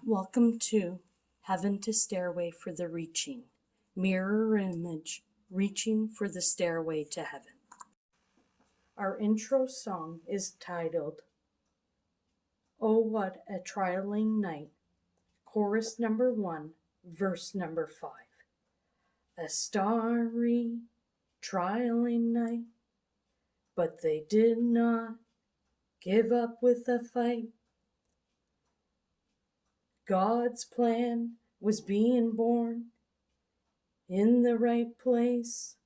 Welcome to Heaven to Stairway for the Reaching. Mirror image, reaching for the stairway to heaven. Our intro song is titled, Oh What a Trialing Night, chorus number 1, verse number 5. A starry, trialing night, but they did not give up with the fight. God's plan was being born in the right place,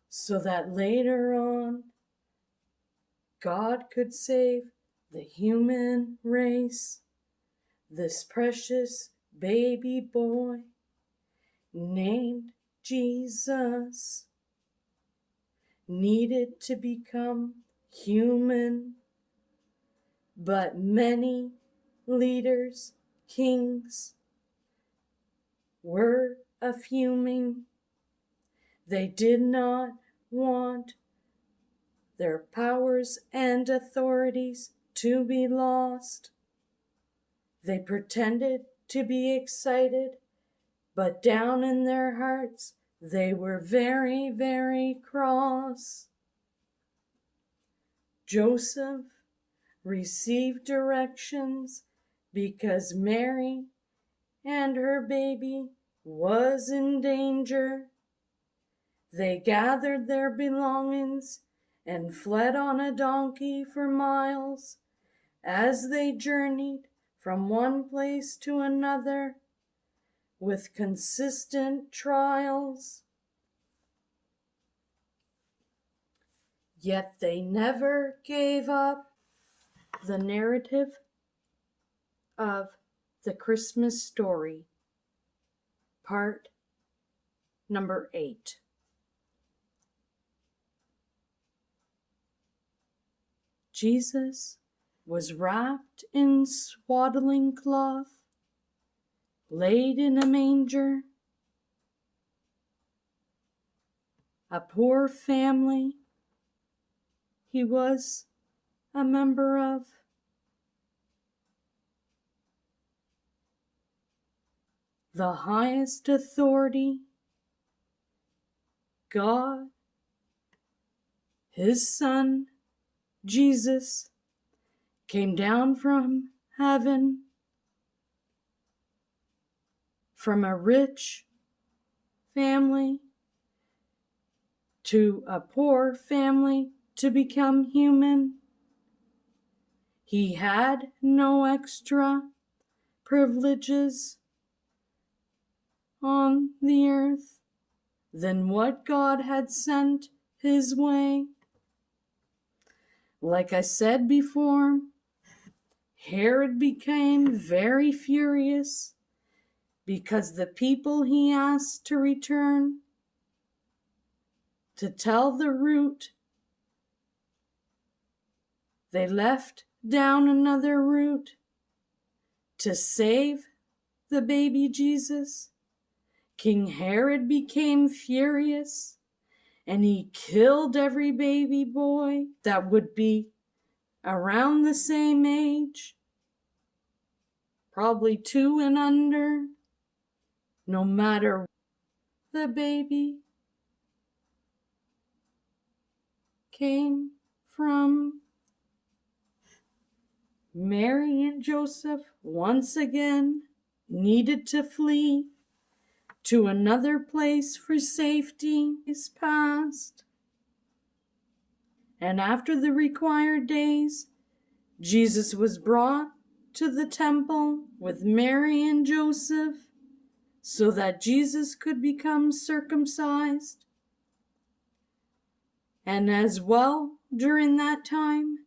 so that later on God could save the human race. This precious baby boy named Jesus needed to become human, but many leaders, kings, were fuming. They did not want their powers and authorities to be lost. They pretended to be excited, but down in their hearts they were very, very cross. Joseph received directions because Mary and her baby was in danger. They gathered their belongings and fled on a donkey for miles as they journeyed from one place to another with consistent trials. Yet they never gave up. The narrative of the Christmas story, part number 8. Jesus was wrapped in swaddling cloth, laid in a manger. A poor family he was a member of. The highest authority, God, his Son, Jesus, came down from heaven, from a rich family to a poor family to become human. He had no extra privileges on the earth than what God had sent his way. Like I said before, Herod became very furious because the people he asked to return to tell the route, they left down another route to save the baby Jesus. King Herod became furious, and he killed every baby boy that would be around the same age, probably 2 and under, no matter the baby came from. Mary and Joseph once again needed to flee to another place for safety is past. And after the required days, Jesus was brought to the temple with Mary and Joseph so that Jesus could become circumcised. And as well, during that time,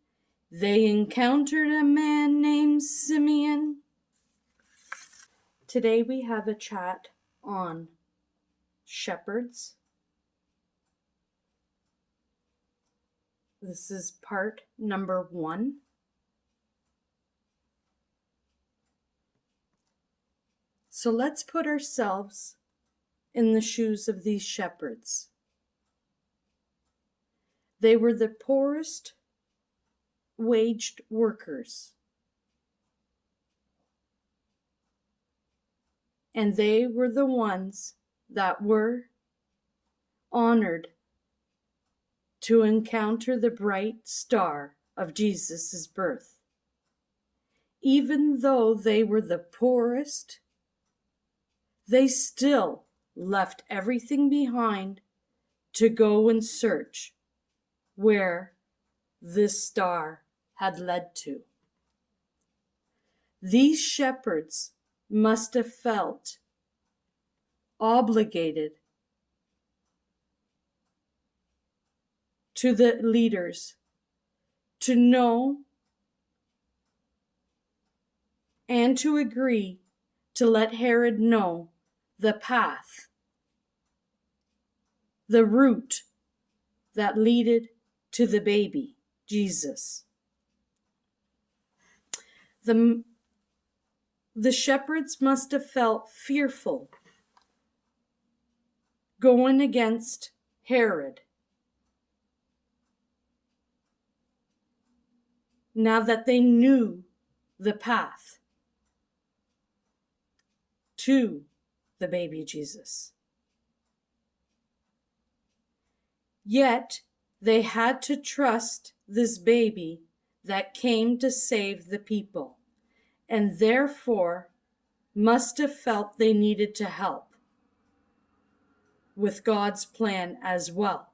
they encountered a man named Simeon. Today we have a chat on shepherds. This is part number 1. So let's put ourselves in the shoes of these shepherds. They were the poorest waged workers. and they were the ones that were honored to encounter the bright star of Jesus' birth. Even though they were the poorest, they still left everything behind to go and search where this star had led to. These shepherds must have felt obligated to the leaders to know and to agree to let Herod know the path, the route that leaded to the baby, Jesus. The shepherds must have felt fearful going against Herod, now that they knew the path to the baby Jesus. Yet they had to trust this baby that came to save the people, and therefore must have felt they needed to help with God's plan as well.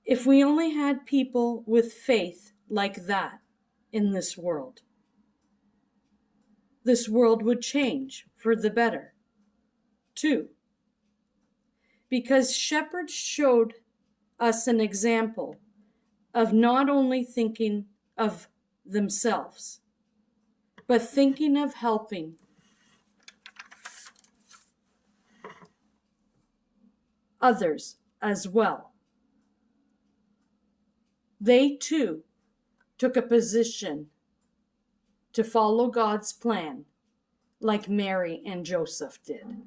If we only had people with faith like that in this world would change for the better, too. Because shepherds showed us an example of not only thinking of themselves, but thinking of helping others as well. They too took a position to follow God's plan like Mary and Joseph did.